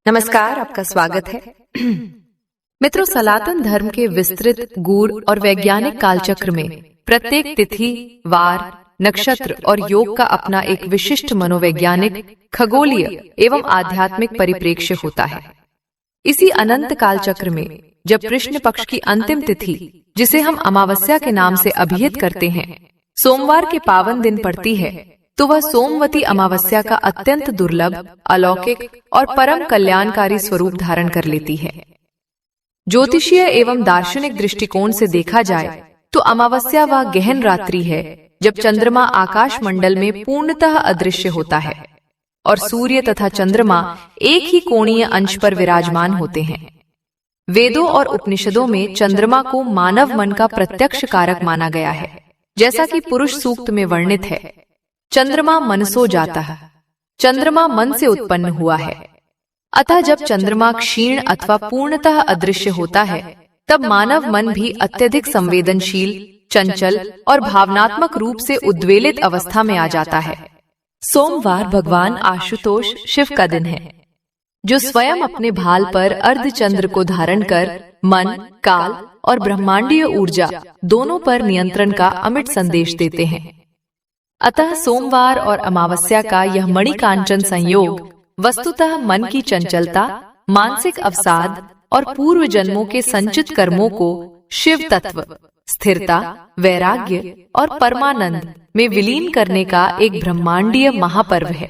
नमस्कार, आपका स्वागत है। मित्रों, सनातन धर्म के विस्तृत, गूढ़ और वैज्ञानिक कालचक्र में प्रत्येक तिथि, वार, नक्षत्र और योग का अपना एक विशिष्ट मनोवैज्ञानिक, खगोलीय एवं आध्यात्मिक परिप्रेक्ष्य होता है। इसी अनंत कालचक्र में जब कृष्ण पक्ष की अंतिम तिथि, जिसे हम अमावस्या के नाम से अभिहित करते हैं, सोमवार के पावन दिन पड़ती है, तो वह सोमवती अमावस्या का अत्यंत दुर्लभ, अलौकिक और परम कल्याणकारी स्वरूप धारण कर लेती है। ज्योतिषीय एवं दार्शनिक दृष्टिकोण से देखा जाए तो अमावस्या वह गहन रात्रि है जब चंद्रमा आकाश मंडल में पूर्णतः अदृश्य होता है और सूर्य तथा चंद्रमा एक ही कोणीय अंश पर विराजमान होते हैं। वेदों और उपनिषदों में चंद्रमा को मानव मन का प्रत्यक्ष कारक माना गया है, जैसा कि पुरुष सूक्त में वर्णित है। चंद्रमा मनसो जाता है, चंद्रमा मन से उत्पन्न हुआ है। अतः जब चंद्रमा क्षीण अथवा पूर्णतः अदृश्य होता है, तब मानव मन भी अत्यधिक संवेदनशील, चंचल और भावनात्मक रूप से उद्वेलित अवस्था में आ जाता है। सोमवार भगवान आशुतोष शिव का दिन है, जो स्वयं अपने भाल पर अर्धचंद्र को धारण कर मन, काल और ब्रह्मांडीय ऊर्जा दोनों पर नियंत्रण का अमिट संदेश देते हैं। अतः सोमवार और अमावस्या का यह मणिकांचन संयोग वस्तुतः मन की चंचलता, मानसिक अवसाद और पूर्व जन्मों के संचित कर्मों को शिव तत्व, स्थिरता, वैराग्य और परमानंद में विलीन करने का एक ब्रह्मांडीय महापर्व है।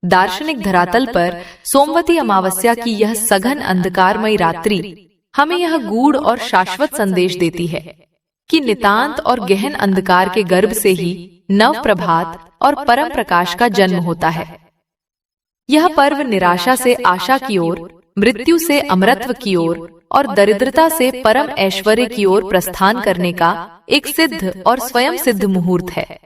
दार्शनिक धरातल पर सोमवती अमावस्या की यह सघन अंधकारमयी रात्रि हमें यह गूढ़ और शाश्वत संदेश देती है कि नितांत और गहन अंधकार के गर्भ से ही नव प्रभात और परम प्रकाश का जन्म होता है। यह पर्व निराशा से आशा की ओर, मृत्यु से अमरत्व की ओर और दरिद्रता से परम ऐश्वर्य की ओर प्रस्थान करने का एक सिद्ध और स्वयं सिद्ध मुहूर्त है।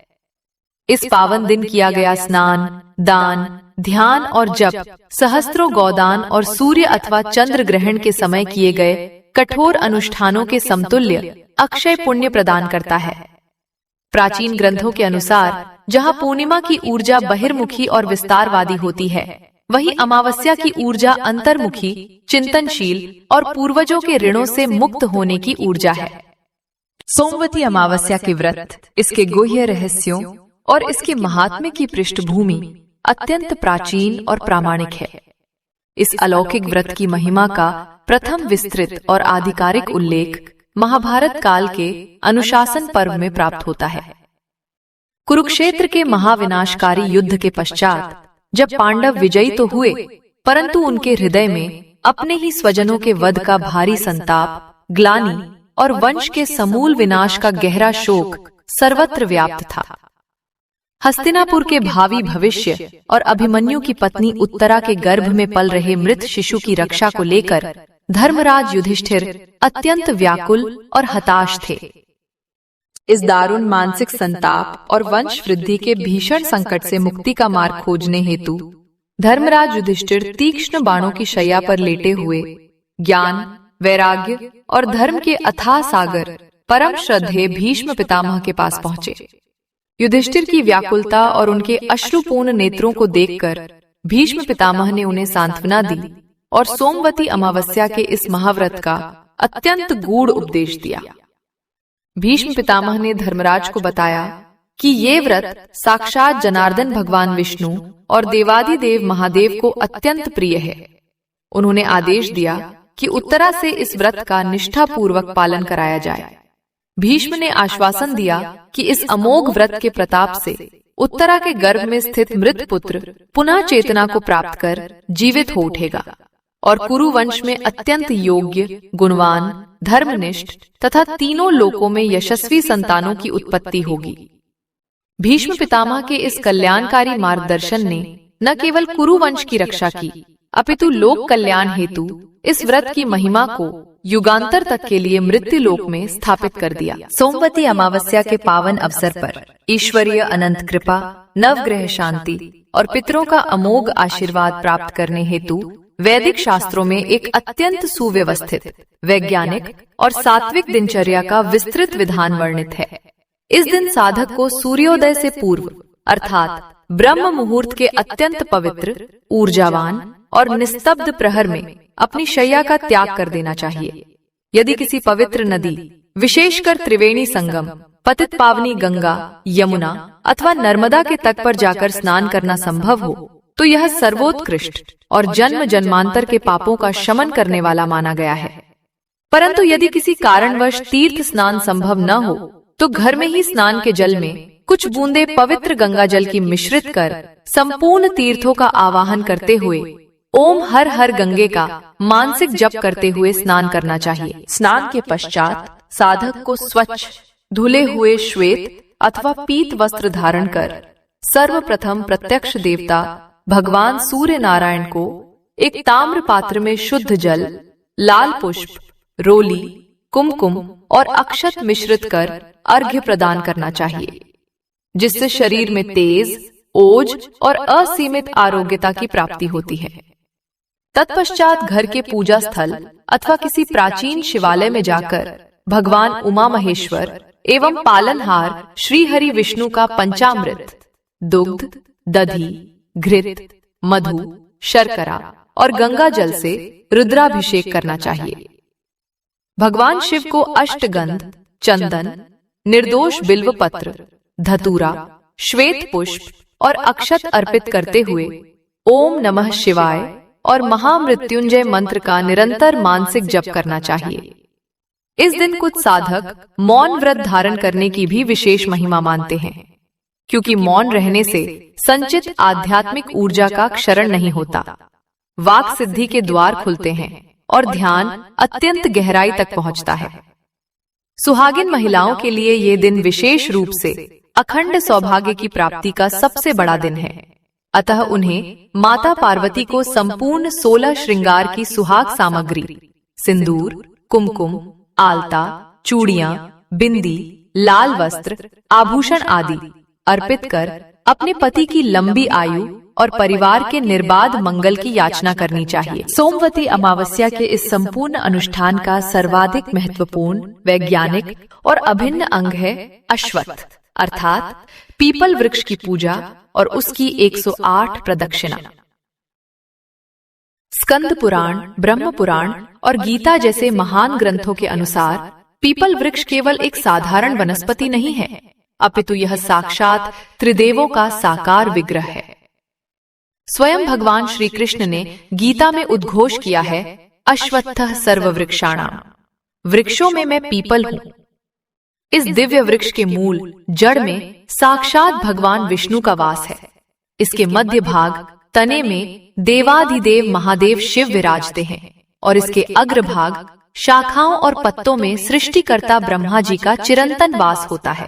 इस पावन दिन किया गया स्नान, दान, ध्यान और जप सहस्त्रों गौदान और सूर्य अथवा चंद्र ग्रहण के समय किए गए कठोर अनुष्ठानों के समतुल्य अक्षय पुण्य प्रदान करता है। प्राचीन ग्रंथों के अनुसार जहाँ पूर्णिमा की ऊर्जा बहिर्मुखी और विस्तारवादी होती है, वही अमावस्या की ऊर्जा अंतर्मुखी, चिंतनशील और पूर्वजों के ऋणों से मुक्त होने की ऊर्जा है। सोमवती अमावस्या के व्रत, इसके गुह्य रहस्यों और इसके महात्म्य की पृष्ठभूमि अत्यंत प्राचीन और प्रामाणिक है। इस अलौकिक व्रत की महिमा का प्रथम विस्तृत और आधिकारिक उल्लेख महाभारत काल के अनुशासन पर्व में प्राप्त होता है। कुरुक्षेत्र के महाविनाशकारी युद्ध के पश्चात जब पांडव विजयी तो हुए, परंतु उनके हृदय में अपने ही स्वजनों के वध का भारी संताप, ग्लानि और वंश के समूल विनाश का गहरा शोक सर्वत्र व्याप्त था। हस्तिनापुर के भावी भविष्य और अभिमन्यु की पत्नी उत्तरा के गर्भ में पल रहे मृत शिशु की रक्षा को लेकर धर्मराज युधिष्ठिर अत्यंत व्याकुल और हताश थे। इस दारुण मानसिक संताप और वंश वृद्धि के भीषण संकट से मुक्ति का मार्ग खोजने हेतु धर्मराज युधिष्ठिर तीक्ष्ण बाणों की शैया पर लेटे हुए ज्ञान, वैराग्य और धर्म के अथाह सागर परम श्रद्धेय भीष्म पितामह के पास पहुंचे। युधिष्ठिर की व्याकुलता और उनके अश्रुपूर्ण नेत्रों को देखकर भीष्म पितामह ने उन्हें सांत्वना दी और सोमवती अमावस्या के इस महाव्रत का अत्यंत गूढ़ उपदेश दिया। भीष्म पितामह ने धर्मराज को बताया कि ये व्रत साक्षात जनार्दन भगवान विष्णु और देवादिदेव महादेव को अत्यंत प्रिय है। उन्होंने आदेश दिया कि उत्तरा से इस व्रत का निष्ठापूर्वक पालन कराया जाए। भीष्म ने आश्वासन दिया कि इस अमोघ व्रत के प्रताप से उत्तरा के गर्भ में स्थित मृत पुत्र पुनः चेतना को प्राप्त कर जीवित हो उठेगा और कुरु वंश में अत्यंत योग्य, गुणवान, धर्मनिष्ठ तथा तीनों लोकों में यशस्वी संतानों की उत्पत्ति होगी। भीष्म पितामह के इस कल्याणकारी मार्गदर्शन ने न केवल कुरु वंश की रक्षा की, अपितु लोक कल्याण हेतु इस व्रत की महिमा को युगांतर तक के लिए मृत्यु लोक में स्थापित कर दिया। सोमवती अमावस्या के पावन अवसर पर ईश्वरीय अनंत कृपा, नवग्रह शांति और पितरों का अमोघ आशीर्वाद प्राप्त करने हेतु वैदिक शास्त्रों में एक अत्यंत सुव्यवस्थित, वैज्ञानिक और सात्विक दिनचर्या का विस्तृत विधान वर्णित है। इस दिन साधक को सूर्योदय से पूर्व अर्थात ब्रह्म मुहूर्त के अत्यंत पवित्र, ऊर्जावान और निस्तब्ध प्रहर में अपनी शैया का त्याग कर देना चाहिए। यदि किसी पवित्र नदी, विशेषकर त्रिवेणी संगम, पतित पावनी गंगा, यमुना अथवा नर्मदा के तट पर जाकर स्नान करना संभव हो तो यह सर्वोत्कृष्ट और जन्म जन्मांतर के पापों का शमन करने वाला माना गया है। परंतु यदि किसी कारणवश तीर्थ स्नान संभव न हो तो घर में ही स्नान के जल में कुछ बूंदे पवित्र गंगा जल की मिश्रित कर संपूर्ण तीर्थों का आवाहन करते हुए ओम हर हर गंगे का मानसिक जप करते हुए स्नान करना चाहिए। स्नान के पश्चात साधक को स्वच्छ धुले हुए श्वेत अथवा पीत वस्त्र धारण कर सर्वप्रथम प्रत्यक्ष देवता भगवान सूर्य नारायण को एक ताम्र पात्र में शुद्ध जल, लाल पुष्प, रोली, कुमकुम और अक्षत मिश्रित कर अर्घ्य प्रदान करना चाहिए, जिससे शरीर में तेज, ओज और असीमित आरोग्यता की प्राप्ति होती है। तत्पश्चात घर के पूजा स्थल अथवा किसी प्राचीन शिवालय में जाकर भगवान उमा महेश्वर एवं पालनहार श्री हरि विष्णु का पंचामृत, दुग्ध, दधी, घृत, मधु, शर्करा और गंगा जल से रुद्राभिषेक करना चाहिए। भगवान शिव को अष्टगंध, चंदन, निर्दोष बिल्व पत्र, धतूरा, श्वेत पुष्प और अक्षत अर्पित करते हुए ओम नमः शिवाय और महामृत्युंजय मंत्र का निरंतर मानसिक जप करना चाहिए। इस दिन कुछ साधक मौन व्रत धारण करने की भी विशेष महिमा मानते हैं, क्योंकि मौन रहने से संचित आध्यात्मिक ऊर्जा का क्षरण नहीं होता, वाक सिद्धि के द्वार खुलते हैं और ध्यान अत्यंत गहराई तक पहुंचता है। सुहागिन महिलाओं के लिए ये दिन विशेष रूप से अखंड सौभाग्य की प्राप्ति का सबसे बड़ा दिन है। अतः उन्हें माता पार्वती को संपूर्ण 16 श्रृंगार की सुहाग सामग्री, सिंदूर, कुमकुम, आलता, चूड़ियां, बिंदी, लाल वस्त्र, आभूषण आदि अर्पित कर अपने पति की लंबी आयु और परिवार के निर्बाध मंगल की याचना करनी चाहिए। सोमवती अमावस्या के इस संपूर्ण अनुष्ठान का सर्वाधिक महत्वपूर्ण, वैज्ञानिक और अभिन्न अंग है अश्वत्थ अर्थात पीपल वृक्ष की पूजा और उसकी 108 प्रदक्षिणा। स्कंद पुराण, ब्रह्म पुराण और गीता जैसे महान ग्रंथों के अनुसार पीपल वृक्ष केवल एक साधारण वनस्पति नहीं है, अपितु यह साक्षात त्रिदेवों का साकार विग्रह है। स्वयं भगवान श्री कृष्ण ने गीता में उद्घोष किया है, अश्वत्थः सर्ववृक्षाणाम, वृक्षों में मैं पीपल हूं। इस दिव्य वृक्ष के मूल, जड़ में साक्षात भगवान विष्णु का वास है। इसके मध्य भाग, तने में देवाधिदेव महादेव शिव विराजते हैं और इसके अग्रभाग, शाखाओं और पत्तों में सृष्टिकर्ता ब्रह्मा जी का चिरंतन वास होता है।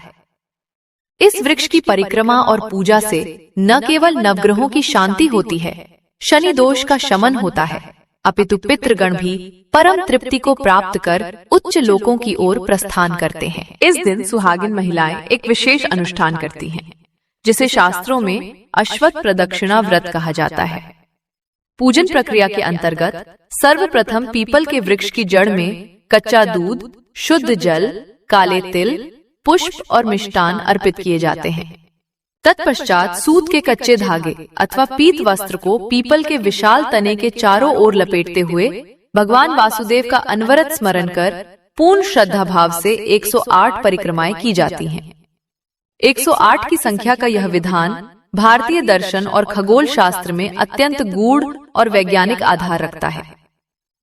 इस वृक्ष की परिक्रमा और पूजा से न केवल नवग्रहों की शांति होती है, शनि दोष का शमन होता है, अपितु पितृगण भी परम तृप्ति को प्राप्त कर उच्च लोकों की ओर प्रस्थान करते हैं। इस दिन सुहागिन महिलाएं एक विशेष अनुष्ठान करती हैं, जिसे शास्त्रों में अश्वत्थ प्रदक्षिणा व्रत कहा जाता है। पूजन प्रक्रिया के अंतर्गत सर्वप्रथम पीपल के वृक्ष की जड़ में कच्चा दूध, शुद्ध जल, काले तिल, पुष्प और मिष्टान अर्पित किए जाते हैं। तत्पश्चात सूत के कच्चे धागे अथवा पीत वस्त्र को पीपल के विशाल तने के चारों ओर लपेटते हुए भगवान वासुदेव का अनवरत स्मरण कर पूर्ण श्रद्धा भाव से 108 परिक्रमाएं की जाती हैं। 108 की संख्या का यह विधान भारतीय दर्शन और खगोल शास्त्र में अत्यंत गूढ़ और वैज्ञानिक आधार रखता है।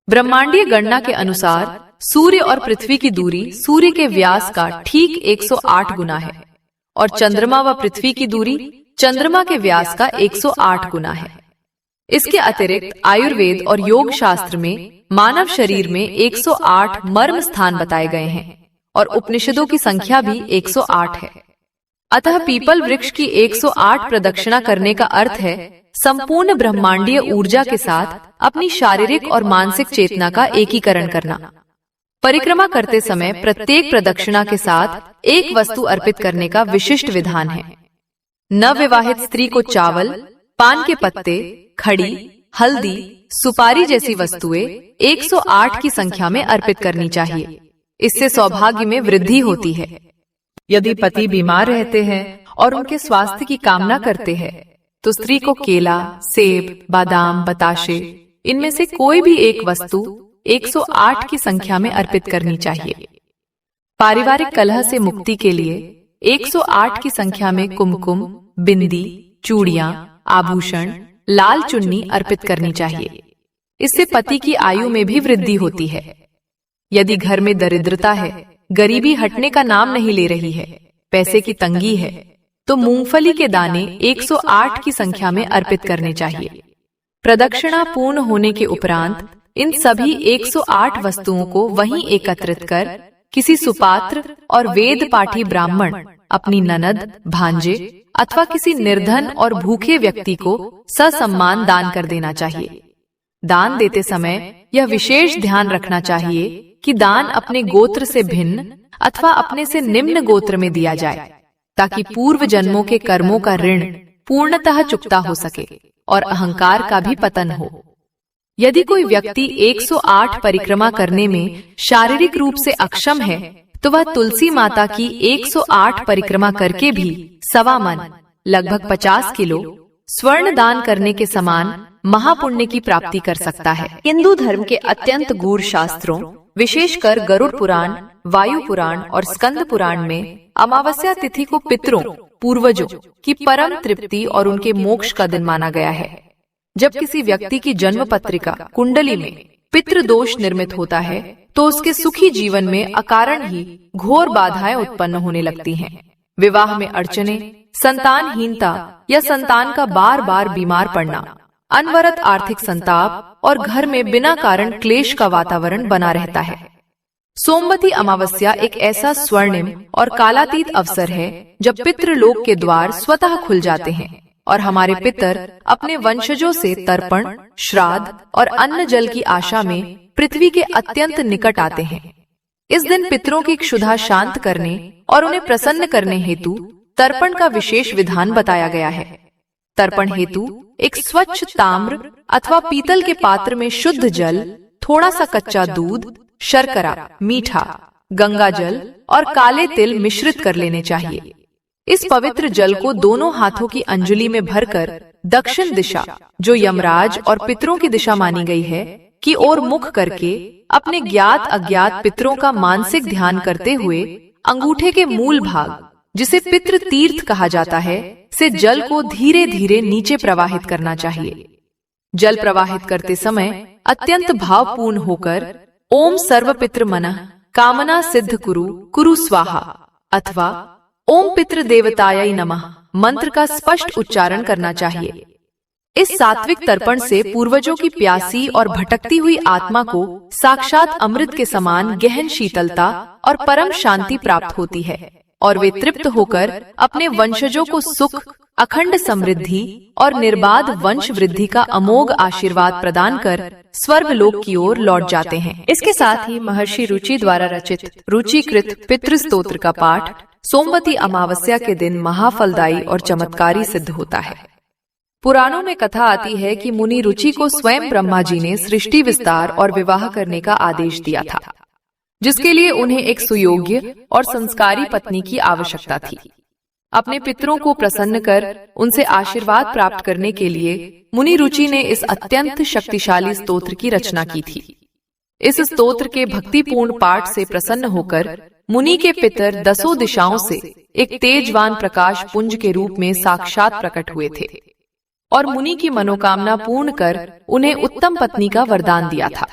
ब्रह्मांडीय गणना के अनुसार सूर्य और पृथ्वी की दूरी सूर्य के व्यास का ठीक 108 गुना है और चंद्रमा व पृथ्वी की दूरी चंद्रमा के व्यास का 108 गुना है। इसके अतिरिक्त आयुर्वेद और योग शास्त्र में मानव शरीर में 108 मर्म स्थान बताए गए हैं और उपनिषदों की संख्या भी 108 है। अतः पीपल वृक्ष की 108 प्रदक्षिणा करने का अर्थ है संपूर्ण ब्रह्मांडीय ऊर्जा के साथ अपनी शारीरिक और मानसिक चेतना का एकीकरण करना। परिक्रमा करते समय प्रत्येक प्रदक्षिणा के साथ एक वस्तु अर्पित करने का विशिष्ट विधान है। नवविवाहित स्त्री को चावल, पान के पत्ते, खड़ी, हल्दी, सुपारी जैसी वस्तुएं 108 की संख्या में अर्पित करनी चाहिए। इससे सौभाग्य में वृद्धि होती है। यदि पति बीमार रहते हैं और उनके स्वास्थ्य की कामना करते हैं तो स्त्री को केला, सेब, बादाम, बताशे इनमें से कोई भी एक वस्तु 108 की संख्या में अर्पित करनी चाहिए। पारिवारिक कलह से मुक्ति के लिए 108 की संख्या में कुमकुम, बिंदी, चूड़ियां, आभूषण, लाल चुन्नी अर्पित करनी चाहिए। इससे पति की आयु में भी वृद्धि होती है। यदि घर में दरिद्रता है, गरीबी हटने का नाम नहीं ले रही है, पैसे की तंगी है, तो मूंगफली के दाने 108 की संख्या में अर्पित करने चाहिए। प्रदक्षिणा पूर्ण होने के उपरांत इन सभी 108 वस्तुओं को वहीं एकत्रित कर किसी सुपात्र और वेद पाठी ब्राह्मण, अपनी ननद, भांजे अथवा किसी निर्धन और भूखे व्यक्ति को ससम्मान दान कर देना चाहिए। दान देते समय यह विशेष ध्यान रखना चाहिए कि दान अपने गोत्र से भिन्न अथवा अपने से निम्न गोत्र में दिया जाए, ताकि पूर्व जन्मों के कर्मों का ऋण पूर्णतः चुकता हो सके और अहंकार का भी पतन हो। यदि कोई व्यक्ति 108 परिक्रमा करने में शारीरिक रूप से अक्षम है, तो वह तुलसी माता की 108 परिक्रमा करके भी सवा मन, लगभग 50 किलो स्वर्ण दान करने के समान महापुण्य की प्राप्ति कर सकता है। हिंदू धर्म के अत्यंत गूढ़ शास्त्रों, विशेषकर गरुड़ पुराण, वायु पुराण और स्कंद पुराण में अमावस्या तिथि को पितरों, पूर्वजों की परम तृप्ति और उनके मोक्ष का दिन माना गया है। जब किसी व्यक्ति की जन्म पत्रिका कुंडली में पितृ दोष निर्मित होता है, तो उसके सुखी जीवन में अकारण ही घोर बाधाएं उत्पन्न होने लगती हैं। विवाह में अड़चने, संतानहीनता या संतान का बार बार बीमार पड़ना, अनवरत आर्थिक संताप और घर में बिना कारण क्लेश का वातावरण बना रहता है। सोमवती अमावस्या एक ऐसा स्वर्णिम और कालातीत अवसर है जब पितृलोक के द्वार स्वतः खुल जाते हैं और हमारे पितर अपने वंशजों से तर्पण, श्राद्ध और अन्न जल की आशा में पृथ्वी के अत्यंत निकट आते हैं। इस दिन पितरों की क्षुधा शांत करने और उन्हें प्रसन्न करने हेतु तर्पण का विशेष विधान बताया गया है। तर्पण हेतु एक स्वच्छ ताम्र अथवा पीतल के पात्र में शुद्ध जल, थोड़ा सा कच्चा दूध, शर्करा, मीठा, गंगा जल और काले तिल मिश्रित कर लेने चाहिए। इस पवित्र जल को दोनों हाथों की अंजलि में भरकर दक्षिण दिशा, जो यमराज और पितरों की दिशा मानी गई है, की ओर मुख करके अपने ज्ञात अज्ञात पितरों का मानसिक ध्यान करते हुए अंगूठे के मूल भाग, जिसे पितृ तीर्थ कहा जाता है, से जल को धीरे धीरे नीचे प्रवाहित करना चाहिए। जल प्रवाहित करते समय अत्यंत भावपूर्ण होकर ओम सर्व पितृ मनः कामना सिद्ध कुरु कुरु स्वाहा अथवा ओम पितृ देवताय नमः मंत्र का स्पष्ट उच्चारण करना चाहिए। इस सात्विक तर्पण से पूर्वजों की प्यासी और भटकती हुई आत्मा को साक्षात अमृत के समान गहन शीतलता और परम शांति प्राप्त होती है और वे तृप्त होकर अपने वंशजों को सुख, अखंड समृद्धि और निर्बाध वंश वृद्धि का अमोघ आशीर्वाद प्रदान कर स्वर्गलोक की ओर लौट जाते हैं। इसके साथ ही महर्षि रुचि द्वारा रचित रुचिकृत पितृ स्तोत्र का पाठ सोमवती अमावस्या के दिन महाफलदायी और चमत्कारी सिद्ध होता है। पुराणों में कथा आती है कि मुनि रुचि को स्वयं ब्रह्मा जी ने सृष्टि विस्तार और विवाह करने का आदेश दिया था, जिसके लिए उन्हें एक सुयोग्य और संस्कारी पत्नी की आवश्यकता थी। अपने पितरों को प्रसन्न कर उनसे आशीर्वाद प्राप्त करने के लिए मुनि रुचि ने इस अत्यंत शक्तिशाली स्तोत्र की रचना की थी। इस स्तोत्र के भक्तिपूर्ण पाठ से प्रसन्न होकर मुनि के पितर दसों दिशाओं से एक तेजवान प्रकाश पुंज के रूप में साक्षात प्रकट हुए थे और मुनि की मनोकामना पूर्ण कर उन्हें उत्तम पत्नी का वरदान दिया था।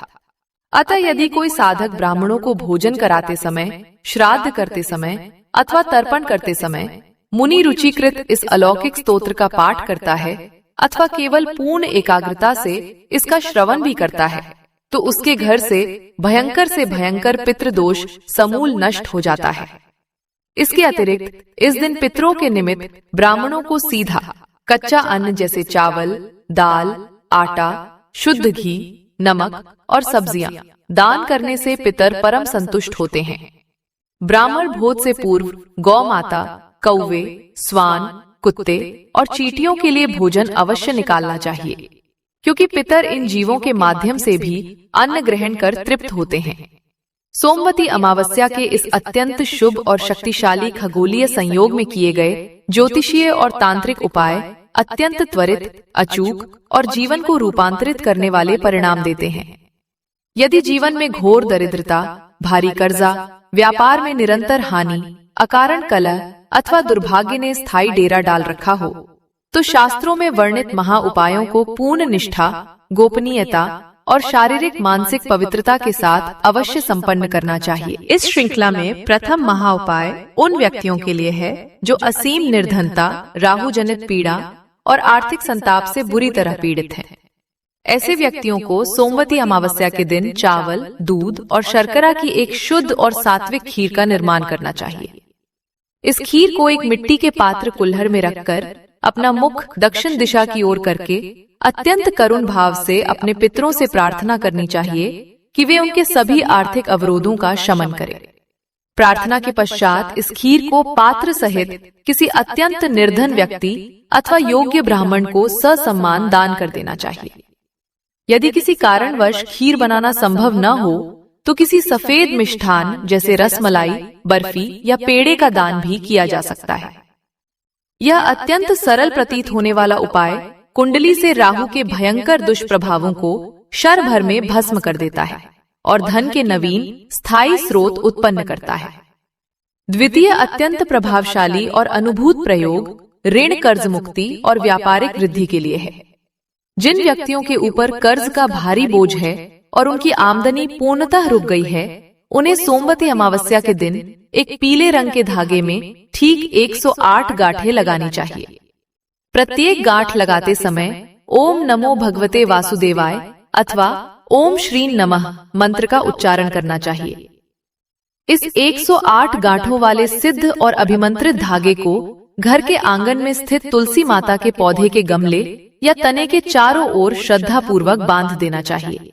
अतः यदि कोई साधक ब्राह्मणों को भोजन कराते समय, श्राद्ध करते समय अथवा तर्पण करते समय मुनि रुचिकृत इस अलौकिक स्तोत्र का पाठ करता है अथवा केवल पूर्ण एकाग्रता से इसका श्रवण भी करता है, तो उसके घर से भयंकर पितृदोष समूल नष्ट हो जाता है। इसके अतिरिक्त इस दिन पितरों के निमित्त ब्राह्मणों को सीधा कच्चा अन्न जैसे चावल, दाल, आटा, शुद्ध घी, नमक और सब्जियां दान करने से पितर परम संतुष्ट होते हैं। ब्राह्मण भोज से पूर्व गौ माता, कौवे, स्वान, कुत्ते और चींटियों के लिए भोजन अवश्य निकालना चाहिए, क्योंकि पितर इन जीवों के माध्यम से भी अन्न ग्रहण कर तृप्त होते हैं। सोमवती अमावस्या के इस अत्यंत शुभ और शक्तिशाली खगोलीय संयोग में किए गए ज्योतिषीय और तांत्रिक उपाय अत्यंत त्वरित, अचूक और जीवन को रूपांतरित करने वाले परिणाम देते हैं। यदि जीवन में घोर दरिद्रता, भारी कर्जा, व्यापार में निरंतर हानि, अकारण कलह अथवा दुर्भाग्य ने स्थायी डेरा डाल रखा हो, तो शास्त्रों में वर्णित महा उपायों को पूर्ण निष्ठा, गोपनीयता और शारीरिक मानसिक पवित्रता के साथ अवश्य संपन्न करना चाहिए। इस श्रृंखला में प्रथम महा उपाय उन व्यक्तियों के लिए है जो असीम निर्धनता, राहु जनित पीड़ा और आर्थिक संताप से बुरी तरह पीड़ित हैं। ऐसे व्यक्तियों को सोमवती अमावस्या के दिन चावल, दूध और शर्करा की एक शुद्ध और सात्विक खीर का निर्माण करना चाहिए। इस खीर को एक मिट्टी के पात्र कुल्हड़ में रखकर अपना मुख दक्षिण दिशा की ओर करके अत्यंत करुण भाव से अपने पितरों से प्रार्थना करनी चाहिए कि वे उनके सभी आर्थिक अवरोधों का शमन करें। प्रार्थना के पश्चात इस खीर को पात्र सहित किसी अत्यंत निर्धन व्यक्ति अथवा योग्य ब्राह्मण को ससम्मान दान कर देना चाहिए। यदि किसी कारणवश खीर बनाना संभव न हो तो किसी सफेद मिष्ठान जैसे रसमलाई, बर्फी या पेड़े का दान भी किया जा सकता है। यह अत्यंत सरल प्रतीत होने वाला उपाय कुंडली से राहु के भयंकर दुष्प्रभावों को क्षण भर में भस्म कर देता है और धन के नवीन स्थायी स्रोत उत्पन्न करता है। द्वितीय अत्यंत प्रभावशाली और अनुभूत प्रयोग ऋण कर्ज मुक्ति और व्यापारिक वृद्धि के लिए है। जिन व्यक्तियों के ऊपर कर्ज का भारी बोझ है और उनकी आमदनी पूर्णतः रुक गई है, उन्हें सोमवती अमावस्या के दिन एक पीले रंग के धागे में ठीक 108 गांठें लगानी चाहिए। प्रत्येक गांठ लगाते समय ओम नमो भगवते वासुदेवाय अथवा ओम श्री नमः मंत्र का उच्चारण करना चाहिए। इस 108 गांठों वाले सिद्ध और अभिमंत्रित धागे को घर के आंगन में स्थित तुलसी माता के पौधे के गमले या तने के चारों ओर श्रद्धा पूर्वक बांध देना चाहिए।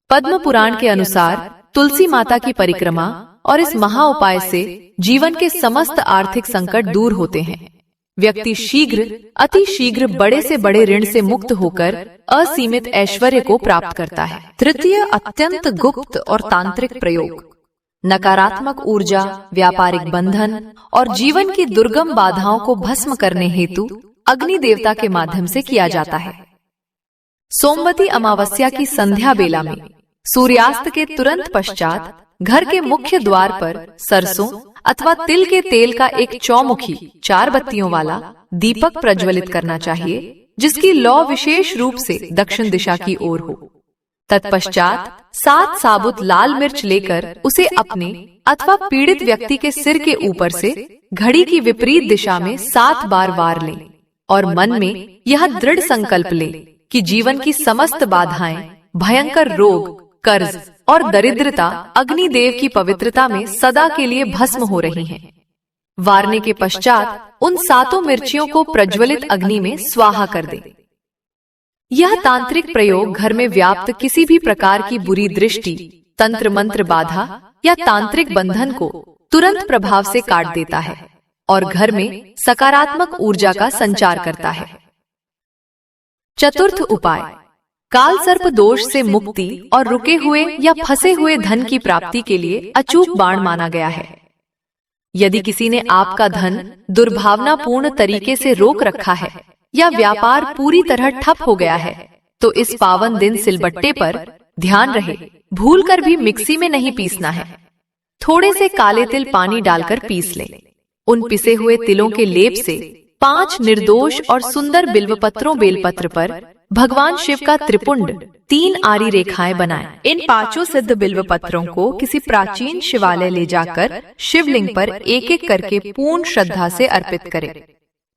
पद्म पुराण के अनुसार तुलसी माता की परिक्रमा और इस महा उपाय से जीवन के समस्त आर्थिक संकट दूर होते हैं। व्यक्ति शीघ्र, अति शीघ्र बड़े से बड़े ऋण से मुक्त होकर असीमित ऐश्वर्य को प्राप्त करता है। तृतीय अत्यंत गुप्त और तांत्रिक प्रयोग नकारात्मक ऊर्जा, व्यापारिक बंधन और जीवन की दुर्गम बाधाओं को भस्म करने हेतु अग्नि देवता के माध्यम से किया जाता है। सोमवती अमावस्या की संध्या बेला में सूर्यास्त के तुरंत पश्चात घर के मुख्य द्वार पर सरसों अथवा तिल के तेल का एक चौमुखी 4 बत्तियों वाला दीपक प्रज्वलित करना चाहिए, जिसकी लौ विशेष रूप से दक्षिण दिशा की ओर हो। तत्पश्चात 7 साबुत लाल मिर्च लेकर उसे अपने अथवा पीड़ित व्यक्ति के सिर के ऊपर से घड़ी की विपरीत दिशा में 7 बार वार लें और मन में यह दृढ़ संकल्प ले कि जीवन की समस्त बाधाएं, भयंकर रोग, कर्ज और दरिद्रता अग्निदेव की पवित्रता में सदा के लिए भस्म हो रही हैं। वारने के पश्चात उन 7 मिर्चियों को प्रज्वलित अग्नि में स्वाहा कर दें। यह तांत्रिक प्रयोग घर में व्याप्त किसी भी प्रकार की बुरी दृष्टि, तंत्र मंत्र बाधा या तांत्रिक बंधन को तुरंत प्रभाव से काट देता है और घर में सकारात्मक ऊर्जा का संचार करता है। चतुर्थ उपाय काल सर्प दोष से मुक्ति और रुके हुए या फंसे हुए धन की प्राप्ति के लिए अचूक बाण माना गया है। यदि किसी ने आपका धन दुर्भावनापूर्ण तरीके से रोक रखा है या व्यापार पूरी तरह ठप हो गया है, तो इस पावन दिन सिलबट्टे पर ध्यान रहे भूलकर भी मिक्सी में नहीं पीसना है। थोड़े से काले तिल पानी डालकर पीस लें। उन पिसे हुए तिलों के लेप से 5 निर्दोष और सुंदर बिल्वपत्रों बेलपत्र पर भगवान शिव का त्रिपुंड 3 आरी रेखाएं बनाएं। इन 5 सिद्ध बिल्व पत्रों को किसी प्राचीन शिवालय ले जाकर शिवलिंग पर एक एक करके पूर्ण श्रद्धा से अर्पित करें।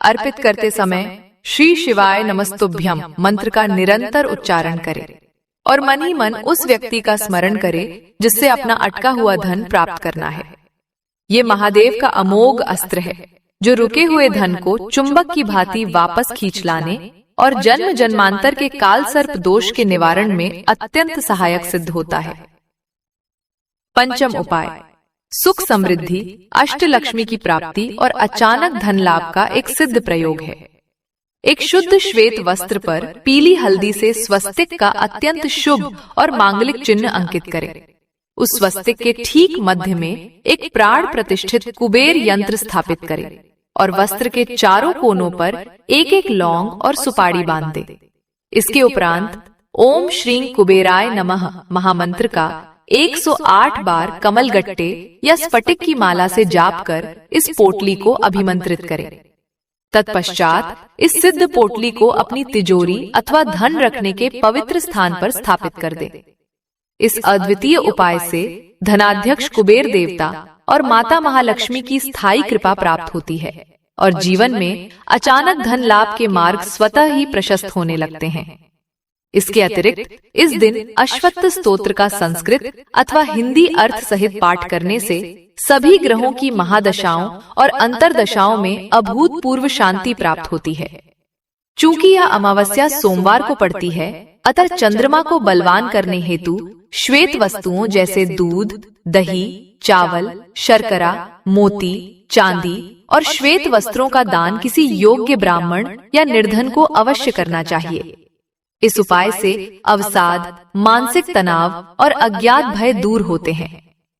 अर्पित करते समय श्री शिवाय नमस्तुभ्यम मंत्र का निरंतर उच्चारण करें और मन ही मन उस व्यक्ति का स्मरण करें जिससे अपना अटका हुआ धन प्राप्त करना है। ये महादेव का अमोघ अस्त्र है जो रुके हुए धन को चुंबक की भांति वापस खींच लाने और जन्म जन्मांतर के काल सर्प दोष के निवारण में अत्यंत सहायक सिद्ध होता है। पंचम उपाय सुख समृद्धि, अष्टलक्ष्मी की प्राप्ति और अचानक धन लाभ का एक सिद्ध प्रयोग है। एक शुद्ध श्वेत वस्त्र पर पीली हल्दी से स्वस्तिक का अत्यंत शुभ और मांगलिक चिन्ह अंकित करें। उस स्वस्तिक के ठीक मध्य में एक प्राण प्रतिष्ठित कुबेर यंत्र स्थापित करें और वस्त्र के चारों कोनों पर एक एक लौंग और सुपारी बांध दे। इसके उपरांत ओम श्री कुबेराय नमः महामंत्र का 108 बार कमलगट्टे या स्फटिक की माला से जाप कर इस पोटली को अभिमंत्रित करें। तत्पश्चात इस सिद्ध पोटली को अपनी तिजोरी अथवा धन रखने के पवित्र स्थान पर स्थापित कर दे। इस अद्वितीय उपाय से धनाध्यक्ष कुबेर देवता और माता महालक्ष्मी की स्थायी कृपा प्राप्त होती है और जीवन में अचानक धन लाभ के मार्ग स्वतः ही प्रशस्त होने लगते हैं। इसके अतिरिक्त इस दिन अश्वत्थ स्तोत्र का संस्कृत अथवा हिंदी अर्थ सहित पाठ करने से सभी ग्रहों की महादशाओं और अंतरदशाओं में अभूतपूर्व शांति प्राप्त होती है। चूंकि यह अमावस्या सोमवार को पड़ती है, अतः चंद्रमा को बलवान करने हेतु श्वेत वस्तुओं जैसे दूध, दही, चावल, शर्करा, मोती, चांदी और श्वेत वस्त्रों का दान किसी योग्य ब्राह्मण या निर्धन को अवश्य करना चाहिए। इस उपाय से अवसाद, मानसिक तनाव और अज्ञात भय दूर होते हैं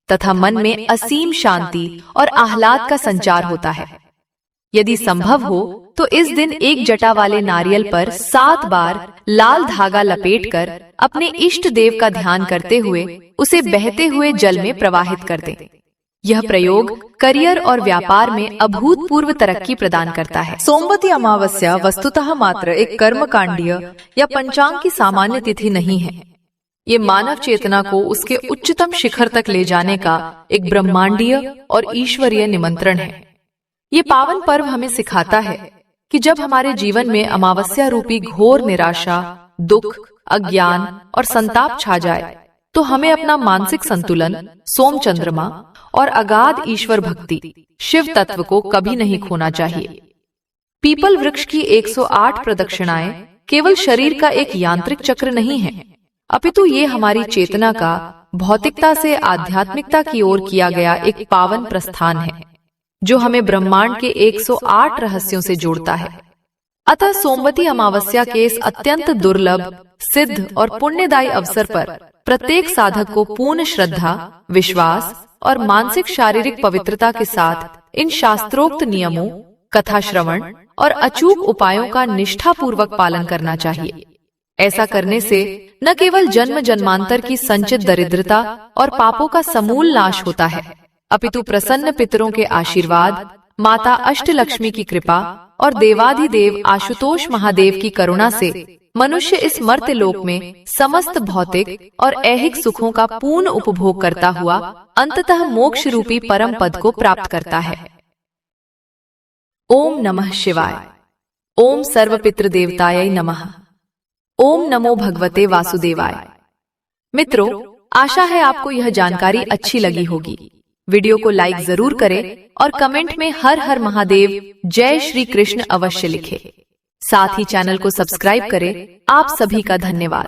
तथा मन में असीम शांति और आह्लाद का संचार होता है। यदि संभव हो तो इस दिन एक जटा वाले नारियल पर 7 बार लाल धागा लपेटकर अपने इष्ट देव का ध्यान करते हुए उसे बहते हुए जल में प्रवाहित कर दें। यह प्रयोग करियर और व्यापार में अभूतपूर्व तरक्की प्रदान करता है। सोमवती अमावस्या वस्तुतः मात्र एक कर्मकांडीय या पंचांग की सामान्य तिथि नहीं है। ये मानव चेतना को उसके उच्चतम शिखर तक ले जाने का एक ब्रह्मांडीय और ईश्वरीय निमंत्रण है। ये पावन पर्व हमें सिखाता है कि जब हमारे जीवन में अमावस्या रूपी घोर निराशा, दुख, अज्ञान और संताप छा जाए तो हमें अपना मानसिक संतुलन, सोम चंद्रमा और अगाध ईश्वर भक्ति, शिव तत्व को कभी नहीं खोना चाहिए। पीपल वृक्ष की 108 प्रदक्षिणाएं केवल शरीर का एक यांत्रिक चक्र नहीं है, अपितु ये हमारी चेतना का भौतिकता से आध्यात्मिकता की ओर किया गया एक पावन प्रस्थान है जो हमें ब्रह्मांड के 108 रहस्यों से जोड़ता है। अतः सोमवती अमावस्या के इस अत्यंत दुर्लभ, सिद्ध और पुण्यदायी अवसर पर प्रत्येक साधक को पूर्ण श्रद्धा, विश्वास और मानसिक शारीरिक पवित्रता के साथ इन शास्त्रोक्त नियमों, कथा श्रवण और अचूक उपायों का निष्ठापूर्वक पालन करना चाहिए। ऐसा करने से न केवल जन्म जन्मांतर की संचित दरिद्रता और पापों का समूल नाश होता है, अपितु प्रसन्न पितरों के आशीर्वाद, माता अष्टलक्ष्मी की कृपा और देवाधिदेव आशुतोष महादेव की करुणा से मनुष्य इस मर्त्य लोक में समस्त भौतिक और ऐहिक सुखों का पूर्ण उपभोग करता हुआ अंततः मोक्ष रूपी परम पद को प्राप्त करता है। ओम नमः शिवाय। ओम सर्व पितृ देवताय नमः। ओम नमो भगवते वासुदेवाय। मित्रों, आशा है आपको यह जानकारी अच्छी लगी होगी। वीडियो को लाइक जरूर करें और कमेंट में हर हर महादेव, जय श्री कृष्ण अवश्य लिखें। साथ ही चैनल को सब्सक्राइब करें। आप सभी का धन्यवाद।